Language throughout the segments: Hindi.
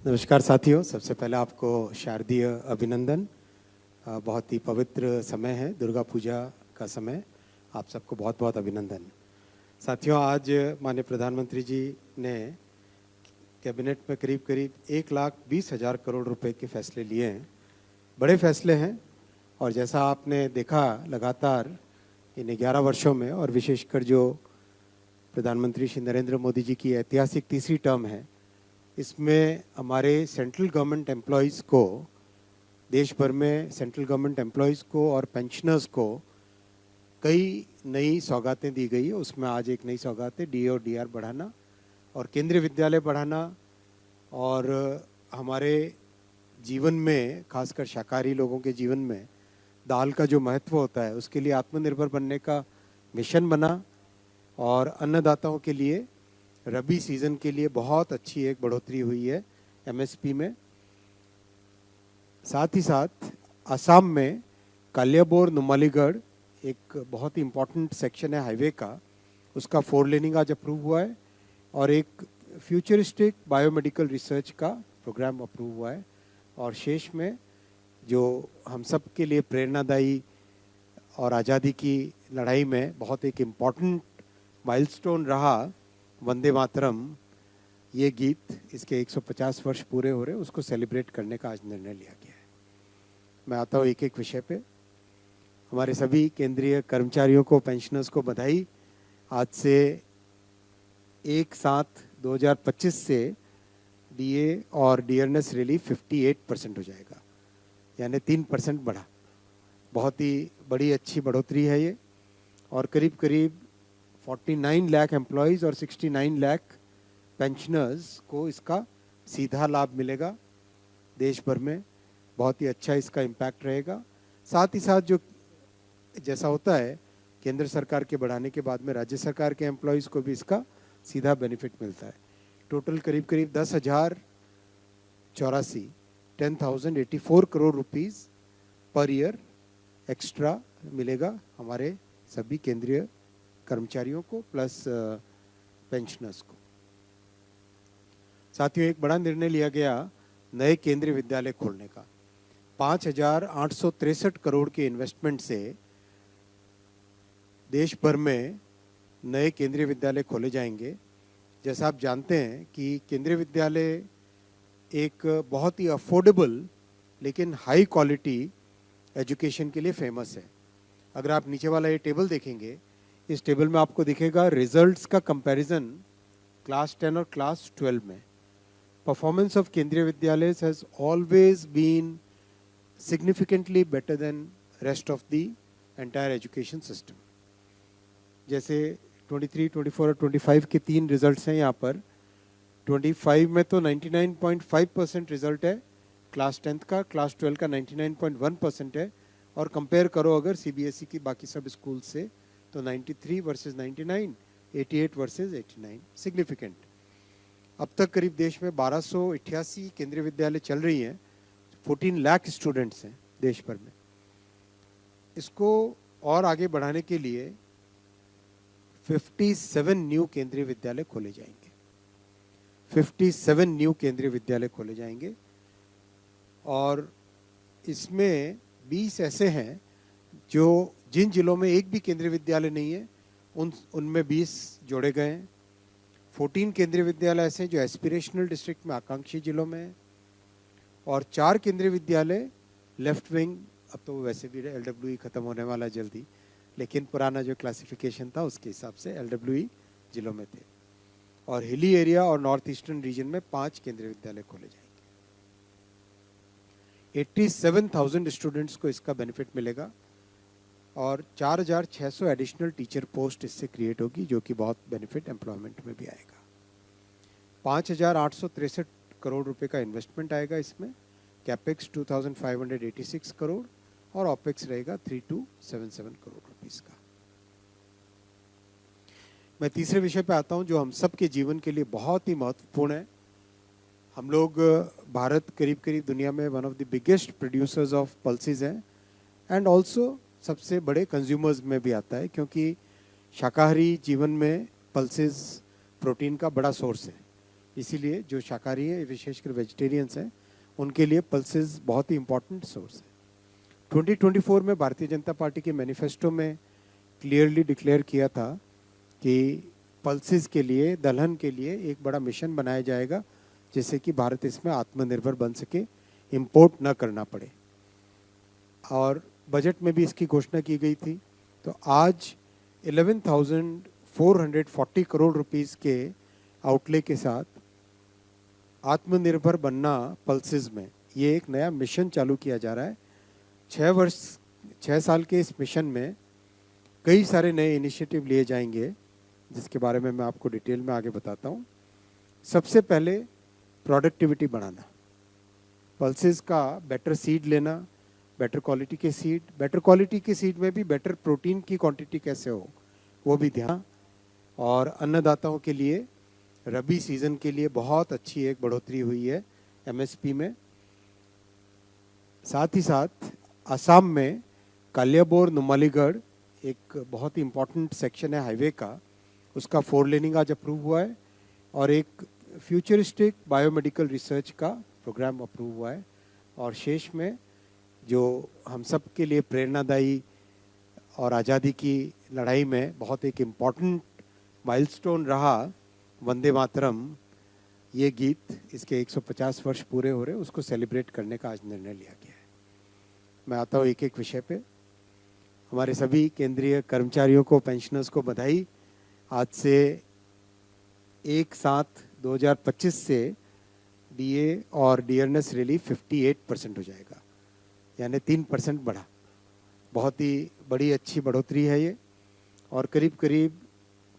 नमस्कार साथियों, सबसे पहले आपको शारदीय अभिनंदन। बहुत ही पवित्र समय है, दुर्गा पूजा का समय। आप सबको बहुत बहुत अभिनंदन। साथियों, आज माननीय प्रधानमंत्री जी ने कैबिनेट में करीब करीब 1,20,000 करोड़ रुपए के फैसले लिए हैं। बड़े फैसले हैं और जैसा आपने देखा लगातार इन 11 वर्षों में, और विशेषकर जो प्रधानमंत्री श्री नरेंद्र मोदी जी की ऐतिहासिक तीसरी टर्म है, इसमें हमारे सेंट्रल गवर्नमेंट एम्प्लॉयज़ को, देश भर में सेंट्रल गवर्नमेंट एम्प्लॉयज़ को और पेंशनर्स को कई नई सौगातें दी गई है। उसमें आज एक नई सौगात है डीए और डीआर बढ़ाना और केंद्रीय विद्यालय बढ़ाना, और हमारे जीवन में, खासकर शाकाहारी लोगों के जीवन में दाल का जो महत्व होता है उसके लिए आत्मनिर्भर बनने का मिशन बना, और अन्नदाताओं के लिए रबी सीज़न के लिए बहुत अच्छी एक बढ़ोतरी हुई है एमएसपी में। साथ ही साथ असम में कालियाबोर नुमालीगढ़ एक बहुत ही इम्पॉर्टेंट सेक्शन है हाईवे का, उसका 4 लेनिंग आज अप्रूव हुआ है, और एक फ्यूचरिस्टिक बायोमेडिकल रिसर्च का प्रोग्राम अप्रूव हुआ है। और शेष में जो हम सब के लिए प्रेरणादायी और आज़ादी की लड़ाई में बहुत एक इम्पॉर्टेंट माइलस्टोन रहा वंदे मातरम, ये गीत, इसके 150 वर्ष पूरे हो रहे हैं, उसको सेलिब्रेट करने का आज निर्णय लिया गया है। मैं आता हूँ एक एक विषय पे। हमारे सभी केंद्रीय कर्मचारियोयों को, पेंशनर्स को बधाई। आज से 1/7/2025 से डीए और डीआरएस रिलीफ 58% हो जाएगा, यानी 3% बढ़ा। बहुत ही बड़ी अच्छी बढ़ोतरी है ये, और करीब करीब 49 लाख एम्प्लॉयज़ और 69 लाख पेंशनर्स को इसका सीधा लाभ मिलेगा देश भर में। बहुत ही अच्छा इसका इम्पैक्ट रहेगा। साथ ही साथ जो जैसा होता है केंद्र सरकार के बढ़ाने के बाद में राज्य सरकार के एम्प्लॉयज़ को भी इसका सीधा बेनिफिट मिलता है। टोटल करीब करीब 10,084 crore rupees per year extra मिलेगा हमारे सभी केंद्रीय कर्मचारियों को प्लस पेंशनर्स को। साथियों, एक बड़ा निर्णय लिया गया नए केंद्रीय विद्यालय खोलने का। 5,863 करोड़ के इन्वेस्टमेंट से देश भर में नए केंद्रीय विद्यालय खोले जाएंगे। जैसा आप जानते हैं कि केंद्रीय विद्यालय एक बहुत ही अफोर्डेबल लेकिन हाई क्वालिटी एजुकेशन के लिए फेमस है। अगर आप नीचे वाला ये टेबल देखेंगे, इस टेबल में आपको दिखेगा रिजल्ट्स का कंपैरिजन क्लास 10 और क्लास 12 में। Performance of Kendriya Vidyalaya has always been significantly better than rest of the entire education system. जैसे 23, 24 और 25 के 3 रिजल्ट्स हैं यहाँ पर। 25 में तो 99.5% रिजल्ट है क्लास 10 का, क्लास 12 का 99.1% है, और कंपेयर करो अगर सीबीएसई की बाकी सब स्कूल से तो 93 वर्सेस 99, 88 वर्सेस 89, सिग्निफिकेंट। अब तक करीब देश में 1288 केंद्रीय विद्यालय चल रही हैं। 14 लाख स्टूडेंट्स हैं देश भर में। इसको और आगे बढ़ाने के लिए 57 न्यू केंद्रीय विद्यालय खोले जाएंगे। 57 न्यू केंद्रीय विद्यालय खोले जाएंगे, और इसमें 20 ऐसे हैं जो जिन जिलों में एक भी केंद्रीय विद्यालय नहीं है उनमें 20 जोड़े गए हैं। 14 केंद्रीय विद्यालय ऐसे हैं जो एस्पिरेशनल डिस्ट्रिक्ट में, आकांक्षी जिलों में है, और 4 केंद्रीय विद्यालय लेफ्ट विंग, अब तो वैसे भी एलडब्ल्यूई खत्म होने वाला जल्दी, लेकिन पुराना जो क्लासिफिकेशन था उसके हिसाब से एलडब्ल्यूई जिलों में थे, और हिली एरिया और नॉर्थ ईस्टर्न रीजन में 5 केंद्रीय विद्यालय खोले जाएंगे। 87,000 स्टूडेंट्स को इसका बेनिफिट मिलेगा, और 4,600 एडिशनल टीचर पोस्ट इससे क्रिएट होगी, जो कि बहुत बेनिफिट एम्प्लॉयमेंट में भी आएगा। 5,863 करोड़ रुपए का इन्वेस्टमेंट आएगा इसमें। कैपेक्स 2,586 करोड़ और ऑपेक्स रहेगा 3,277 करोड़ रुपीस का। मैं तीसरे विषय पे आता हूं जो हम सब के जीवन के लिए बहुत ही महत्वपूर्ण है। हम लोग, भारत करीब करीब दुनिया में one of the biggest producers of pulses हैं, एंड ऑल्सो सबसे बड़े कंज्यूमर्स में भी आता है, क्योंकि शाकाहारी जीवन में पल्सेस प्रोटीन का बड़ा सोर्स है। इसीलिए जो शाकाहारी हैं, विशेषकर वेजिटेरियंस हैं, उनके लिए पल्सेस बहुत ही इम्पोर्टेंट सोर्स है। 2024 में भारतीय जनता पार्टी के मैनिफेस्टो में क्लियरली डिक्लेयर किया था कि पल्सेस के लिए, दलहन के लिए एक बड़ा मिशन बनाया जाएगा, जिससे कि भारत इसमें आत्मनिर्भर बन सके, इंपोर्ट न करना पड़े। और बजट में भी इसकी घोषणा की गई थी। तो आज 11,440 करोड़ रुपीस के आउटले के साथ आत्मनिर्भर बनना पल्सेस में, ये एक नया मिशन चालू किया जा रहा है। 6 साल के इस मिशन में कई सारे नए इनिशिएटिव लिए जाएंगे, जिसके बारे में मैं आपको डिटेल में आगे बताता हूँ। सबसे पहले प्रोडक्टिविटी बढ़ाना, पल्सेस का बेटर सीड लेना, बेटर क्वालिटी के सीड, बेटर क्वालिटी के सीड में भी बेटर प्रोटीन की क्वांटिटी कैसे हो वो भी ध्यान। और अन्नदाताओं के लिए रबी सीजन के लिए बहुत अच्छी एक बढ़ोतरी हुई है एमएसपी में। साथ ही साथ असम में कालियाबोर नुमालीगढ़ एक बहुत ही इम्पोर्टेंट सेक्शन है हाईवे का, उसका 4 लेनिंग आज अप्रूव हुआ है। और एक फ्यूचरिस्टिक बायोमेडिकल रिसर्च का प्रोग्राम अप्रूव हुआ है। और शेष में जो हम सब के लिए प्रेरणादायी और आज़ादी की लड़ाई में बहुत एक इम्पॉर्टेंट माइलस्टोन रहा वंदे मातरम, ये गीत, इसके 150 वर्ष पूरे हो रहे, उसको सेलिब्रेट करने का आज निर्णय लिया गया है। मैं आता हूँ एक एक विषय पे। हमारे सभी केंद्रीय कर्मचारियोयों को, पेंशनर्स को बधाई। आज से 1/7/2025 से डीए और डियरनेस रिलीफ 58% हो जाएगा, यानी 3% बढ़ा। बहुत ही बड़ी अच्छी बढ़ोतरी है ये। और करीब करीब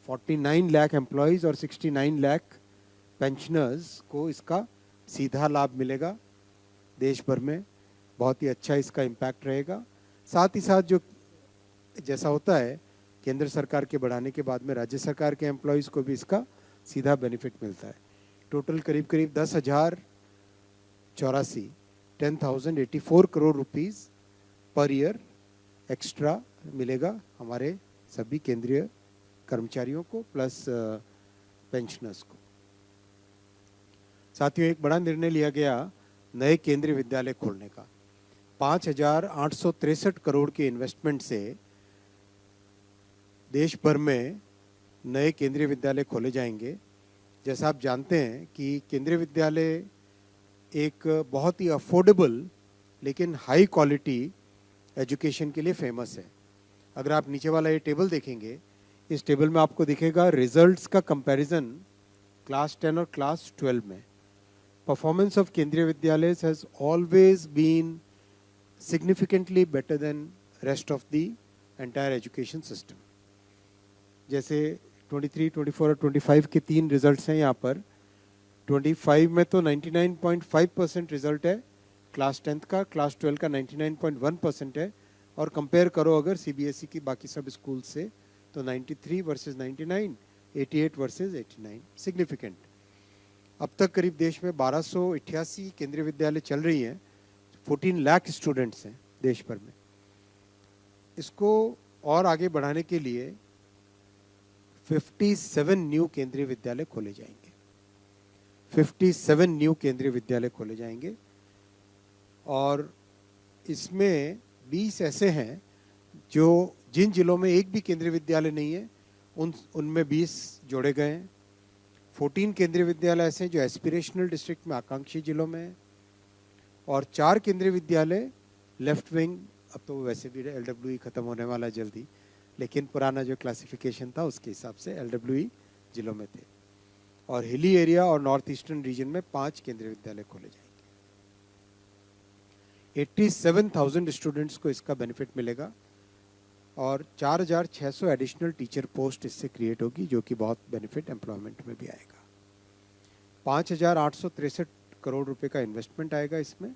49 लाख एम्प्लॉयज़ और 69 लाख पेंशनर्स को इसका सीधा लाभ मिलेगा देश भर में। बहुत ही अच्छा इसका इम्पैक्ट रहेगा। साथ ही साथ जो जैसा होता है केंद्र सरकार के बढ़ाने के बाद में राज्य सरकार के एम्प्लॉयज़ को भी इसका सीधा बेनिफिट मिलता है। टोटल करीब करीब 10,084 crore rupees per year extra मिलेगा हमारे सभी केंद्रीय कर्मचारियों को प्लस पेंशनर्स को। साथियों, एक बड़ा निर्णय लिया गया नए केंद्रीय विद्यालय खोलने का। 5,863 करोड़ के इन्वेस्टमेंट से देश भर में नए केंद्रीय विद्यालय खोले जाएंगे। जैसा आप जानते हैं कि केंद्रीय विद्यालय एक बहुत ही अफोर्डेबल लेकिन हाई क्वालिटी एजुकेशन के लिए फेमस है। अगर आप नीचे वाला ये टेबल देखेंगे, इस टेबल में आपको दिखेगा रिजल्ट्स का कंपैरिजन क्लास 10 और क्लास 12 में। Performance of Kendriya Vidyalaya has always been significantly better than rest of the entire education system. जैसे 23, 24 और 25 के 3 रिजल्ट्स हैं यहाँ पर। 25 में तो 99.5% रिजल्ट है क्लास 10th का, क्लास 12 का 99.1% है। और कंपेयर करो अगर सीबीएसई की बाकी सब स्कूल से, तो 93 वर्सेस 99, 88 वर्सेस 89, सिग्निफिकेंट। अब तक करीब देश में 1288 केंद्रीय विद्यालय चल रही हैं। 14 लाख स्टूडेंट्स हैं देश भर में। इसको और आगे बढ़ाने के लिए 57 न्यू केंद्रीय विद्यालय खोले जाएंगे। 57 न्यू केंद्रीय विद्यालय खोले जाएंगे। और इसमें 20 ऐसे हैं जो जिन जिलों में एक भी केंद्रीय विद्यालय नहीं है उनमें 20 जोड़े गए हैं। 14 केंद्रीय विद्यालय ऐसे हैं जो एस्पिरेशनल डिस्ट्रिक्ट में, आकांक्षी जिलों में है। और 4 केंद्रीय विद्यालय लेफ्ट विंग, अब तो वैसे भी एलडब्ल्यूई खत्म होने वाला है जल्दी, लेकिन पुराना जो क्लासिफिकेशन था उसके हिसाब से एलडब्ल्यूई जिलों में थे। और हिली एरिया और नॉर्थ ईस्टर्न रीजन में 5 केंद्रीय विद्यालय खोले जाएंगे। 87,000 स्टूडेंट्स को इसका बेनिफिट मिलेगा। और 4,600 एडिशनल टीचर पोस्ट इससे क्रिएट होगी, जो कि बहुत बेनिफिट एम्प्लॉयमेंट में भी आएगा। 5,863 करोड़ रुपए का इन्वेस्टमेंट आएगा इसमें।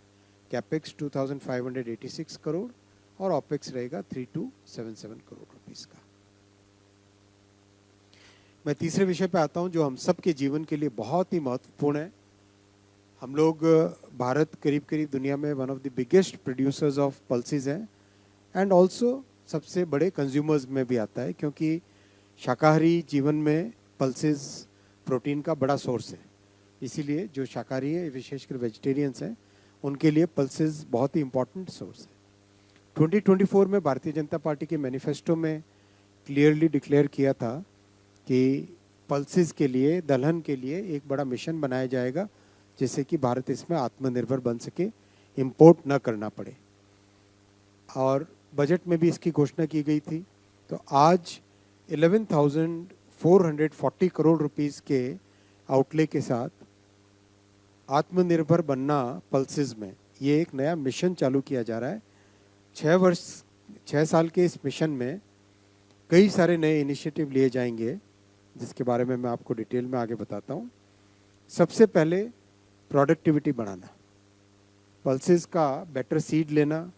कैपेक्स 2,586 करोड़ और ऑपेक्स रहेगा 3,277 करोड़ रुपीस का। मैं तीसरे विषय पे आता हूं जो हम सब के जीवन के लिए बहुत ही महत्वपूर्ण है। हम लोग, भारत करीब करीब दुनिया में one of the biggest producers of pulses हैं एंड ऑल्सो सबसे बड़े कंज्यूमर्स में भी आता है, क्योंकि शाकाहारी जीवन में पल्सेस प्रोटीन का बड़ा सोर्स है। इसीलिए जो शाकाहारी है, विशेषकर वेजिटेरियंस हैं, उनके लिए पल्सेस बहुत ही इम्पोर्टेंट सोर्स है। 2024 में भारतीय जनता पार्टी के मैनिफेस्टो में क्लियरली डिक्लेयर किया था कि पल्सेस के लिए, दलहन के लिए एक बड़ा मिशन बनाया जाएगा, जिससे कि भारत इसमें आत्मनिर्भर बन सके, इंपोर्ट न करना पड़े। और बजट में भी इसकी घोषणा की गई थी। तो आज 11,440 करोड़ रुपीस के आउटले के साथ आत्मनिर्भर बनना पल्सेस में, ये एक नया मिशन चालू किया जा रहा है। 6 साल के इस मिशन में कई सारे नए इनिशिएटिव लिए जाएंगे, जिसके बारे में मैं आपको डिटेल में आगे बताता हूँ। सबसे पहले प्रोडक्टिविटी बढ़ाना, पल्सेस का बेटर सीड लेना,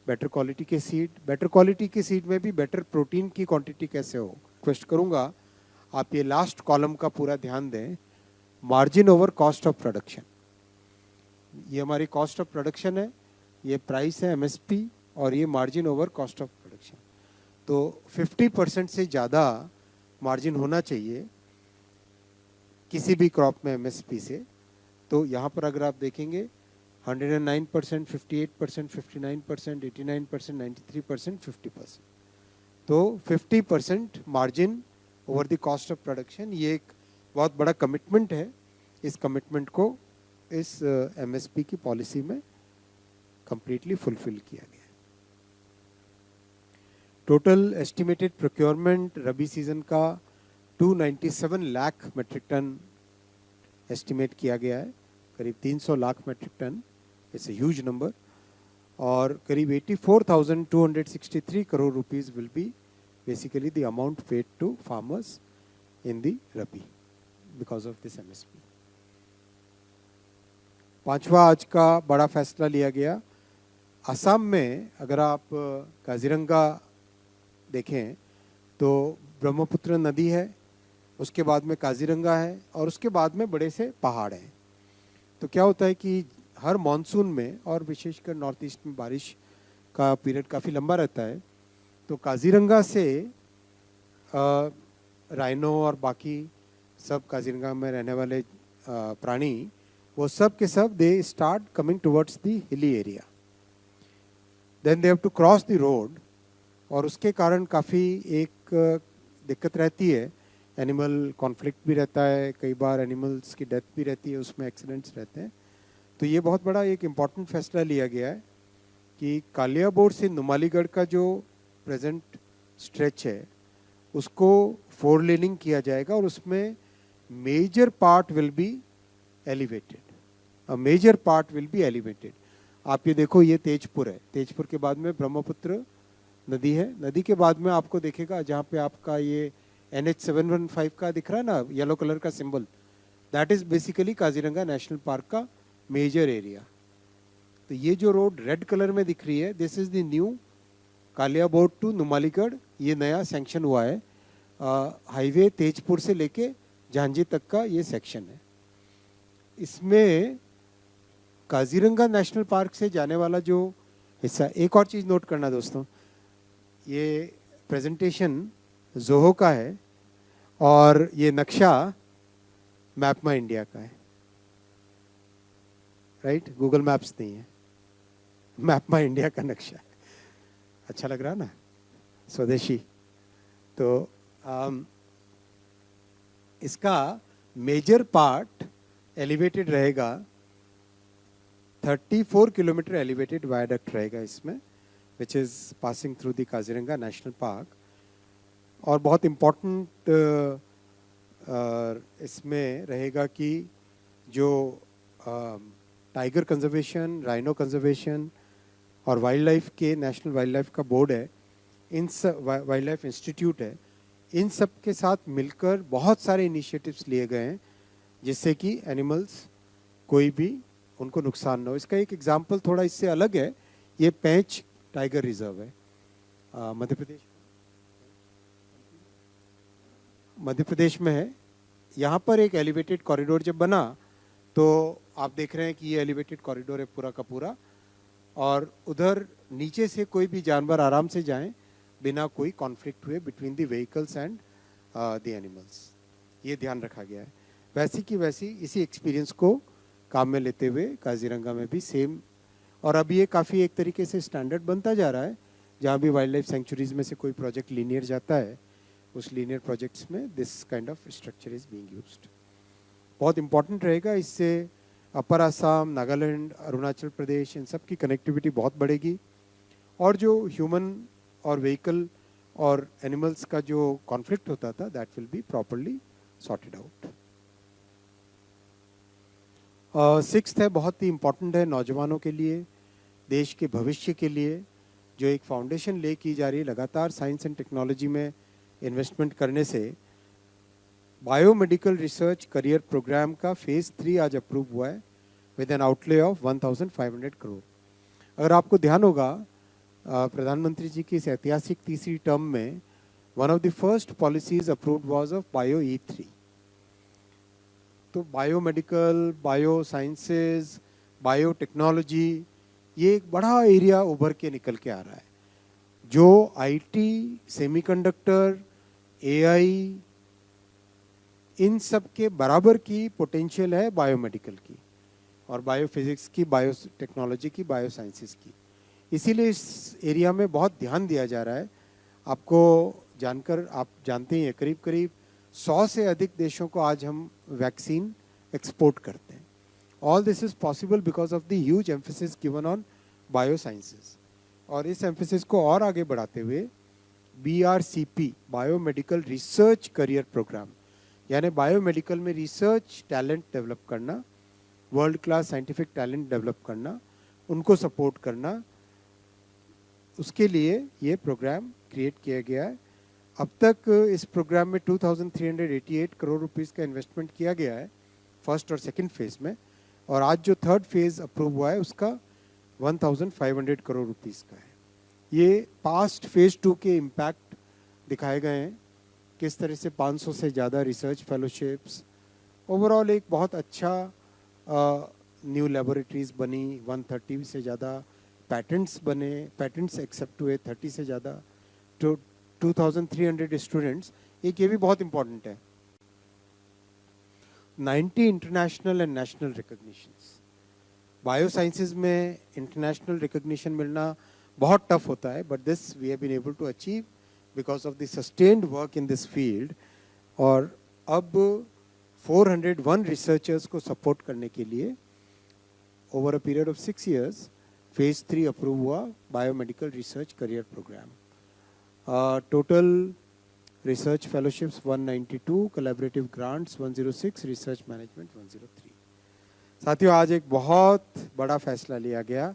बेटर क्वालिटी के सीड, बेटर क्वालिटी के सीड में भी बेटर प्रोटीन की क्वांटिटी कैसे हो। रिक्वेस्ट करूँगा आप ये लास्ट कॉलम का पूरा ध्यान दें, margin over cost of production. ये हमारी कॉस्ट ऑफ प्रोडक्शन है, ये प्राइस है एमएसपी, और ये margin over cost of production. तो 50% से ज़्यादा मार्जिन होना चाहिए किसी भी क्रॉप में एमएसपी से। तो यहाँ पर अगर आप देखेंगे 109%, 58%, 59%, 89%, 93%, 50%। तो 50% margin over the cost of production, ये एक बहुत बड़ा कमिटमेंट है। इस कमिटमेंट को इस एमएसपी की पॉलिसी में कंप्लीटली फुलफिल किया गया। टोटल एस्टिमेटेड प्रोक्योरमेंट रबी सीजन का 297 लाख मेट्रिक टन एस्टिमेट किया गया है, करीब 300 lakh metric tonne, it's a huge number. और करीब 84,263 crore rupees will be basically the amount paid to farmers in the rabi because of this MSP. पांचवा आज का बड़ा फैसला लिया गया, असम में अगर आप काजीरंगा देखें तो ब्रह्मपुत्र नदी है, उसके बाद में काजीरंगा है, और उसके बाद में बड़े से पहाड़ हैं। तो क्या होता है कि हर मॉनसून में, और विशेषकर नॉर्थ ईस्ट में बारिश का पीरियड काफ़ी लंबा रहता है, तो काजीरंगा से राइनो और बाकी सब काजीरंगा में रहने वाले प्राणी, वो सब के सब they start coming towards the hilly area, then they have to cross the road, और उसके कारण काफ़ी एक दिक्कत रहती है, एनिमल कॉन्फ्लिक्ट भी रहता है, कई बार एनिमल्स की डेथ भी रहती है, उसमें एक्सीडेंट्स रहते हैं। तो ये बहुत बड़ा एक इम्पॉर्टेंट फैसला लिया गया है कि कालियाबोर से नुमालीगढ़ का जो प्रेजेंट स्ट्रेच है उसको 4 लेनिंग किया जाएगा, और उसमें major part will be elevated, a major part will be elevated. आप ये देखो, ये तेजपुर है, तेजपुर के बाद में ब्रह्मपुत्र नदी है, नदी के बाद में आपको देखेगा जहाँ पे आपका ये NH715 का दिख रहा है ना, येलो कलर का symbol, that is basically Kaziranga national park का मेजर एरिया। तो ये जो रोड रेड कलर में दिख रही है, this is the new Kaliabor to Numaligarh, ये नया सैंक्शन हुआ है। हाईवे तेजपुर से लेके झांझी तक का ये सेक्शन है। इसमें काजीरंगा नेशनल पार्क से जाने वाला जो हिस्सा, एक और चीज़ नोट करना दोस्तों, ये प्रेजेंटेशन जोहो का है और ये नक्शा मैप माई इंडिया का है, राइट? गूगल मैप्स नहीं है, मैप माई इंडिया का नक्शा है। अच्छा लग रहा है ना, स्वदेशी। तो इसका मेजर पार्ट एलिवेटेड रहेगा, 34 किलोमीटर एलिवेटेड वायडक्ट रहेगा इसमें, which is passing through the Kaziranga national park. और बहुत इम्पोर्टेंट इसमें रहेगा कि जो टाइगर कंजर्वेशन, राइनो कंजर्वेशन और वाइल्ड लाइफ के नेशनल वाइल्ड लाइफ का बोर्ड है, इन सब वाइल्ड लाइफ इंस्टीट्यूट है, इन सब के साथ मिलकर बहुत सारे इनिशिएटिव्स लिए गए हैं जिससे कि एनिमल्स कोई भी उनको नुकसान ना हो। इसका एक एग्जांपल थोड़ा इससे अलग है, ये पेंच टाइगर रिजर्व है मध्य प्रदेश में है। यहाँ पर एक एलिवेटेड कॉरिडोर जब बना तो आप देख रहे हैं कि ये एलिवेटेड कॉरिडोर है पूरा का पूरा, और उधर नीचे से कोई भी जानवर आराम से जाएं बिना कोई कॉन्फ्लिक्ट हुए between the vehicles and the animals, ये ध्यान रखा गया है। वैसी की वैसी इसी एक्सपीरियंस को काम में लेते हुए काजीरंगा में भी सेम, और अब ये काफ़ी एक तरीके से स्टैंडर्ड बनता जा रहा है। जहाँ भी वाइल्ड लाइफ सेंचुरीज में से कोई प्रोजेक्ट लीनियर जाता है, उस लीनियर प्रोजेक्ट्स में this kind of structure is being used. बहुत इंपॉर्टेंट रहेगा, इससे अपर असम, नागालैंड, अरुणाचल प्रदेश, इन सब की कनेक्टिविटी बहुत बढ़ेगी, और जो ह्यूमन और व्हीकल और एनिमल्स का जो कॉन्फ्लिक्ट होता था that will be properly sorted out. Sixth है, बहुत ही इम्पॉर्टेंट है नौजवानों के लिए, देश के भविष्य के लिए, जो एक फाउंडेशन ले की जा रही है लगातार साइंस एंड टेक्नोलॉजी में इन्वेस्टमेंट करने से। बायोमेडिकल रिसर्च करियर प्रोग्राम का फेज 3 आज अप्रूव हुआ है with N outlay of 1500 crore. अगर आपको ध्यान होगा, प्रधानमंत्री जी की इस ऐतिहासिक तीसरी टर्म में one of the first policies approved was of bio E3। तो बायोमेडिकल, बायो साइंसेज, बायोटेक्नोलॉजी, ये एक बड़ा एरिया उभर के निकल के आ रहा है, जो आईटी, सेमीकंडक्टर, एआई, इन सब के बराबर की पोटेंशियल है बायोमेडिकल की, और बायोफिजिक्स की, बायोटेक्नोलॉजी की, बायोसाइंसेस की। इसीलिए इस एरिया में बहुत ध्यान दिया जा रहा है। आपको जानकर आप जानते हैं करीब करीब 100 से अधिक देशों को आज हम वैक्सीन एक्सपोर्ट करते हैं। All this is possible because of the huge emphasis given on biosciences. और इस एम्फेसिस को और आगे बढ़ाते हुए BRCP, biomedical research career programme, यानी बायोमेडिकल में रिसर्च टैलेंट डेवलप करना, world class scientific talent develop करना, उनको सपोर्ट करना, उसके लिए ये प्रोग्राम क्रिएट किया गया है। अब तक इस प्रोग्राम में 2388 करोड़ रुपीस का इन्वेस्टमेंट किया गया है फर्स्ट और सेकंड फेज में, और आज जो थर्ड फेज अप्रूव हुआ है उसका 1500 करोड़ रुपीस का है। ये पास्ट फेज 2 के इम्पैक्ट दिखाए गए हैं, किस तरह से 500 से ज़्यादा रिसर्च फेलोशिप्स, ओवरऑल एक बहुत अच्छा न्यू लेबोरेटरीज बनी, 130 से ज़्यादा पैटेंट्स बने, पैटेंट्स एक्सेप्ट हुए 30 से ज़्यादा, तो 2300 स्टूडेंट्स। एक ये भी बहुत इंपॉर्टेंट है, 90 international and national recognitions. Biosciences में इंटरनेशनल रिकॉग्निशन मिलना बहुत टफ होता है, but this we have been able to achieve because of the sustained work in this field. और अब 401 रिसर्चर्स को सपोर्ट करने के लिए over a period of 6 years phase 3 approve हुआ biomedical research career programme. Total research fellowships 192, collaborative grants 106, research management 103। साथियों, आज एक बहुत बड़ा फैसला लिया गया,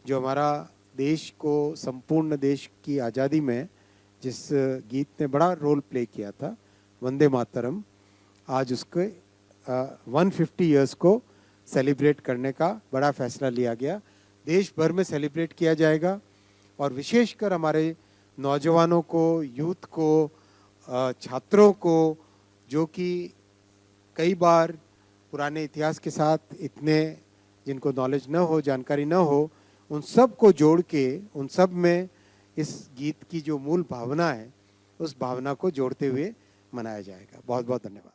जो हमारा देश को, संपूर्ण देश की आज़ादी में जिस गीत ने बड़ा रोल प्ले किया था, वंदे मातरम, आज उसके 150 ईयर्स को सेलिब्रेट करने का बड़ा फैसला लिया गया। देश भर में सेलिब्रेट किया जाएगा, और विशेषकर हमारे नौजवानों को, यूथ को, छात्रों को, जो कि कई बार पुराने इतिहास के साथ इतने जिनको नॉलेज न हो, जानकारी न हो, उन सब को जोड़ के उन सब में इस गीत की जो मूल भावना है, उस भावना को जोड़ते हुए मनाया जाएगा। बहुत बहुत धन्यवाद।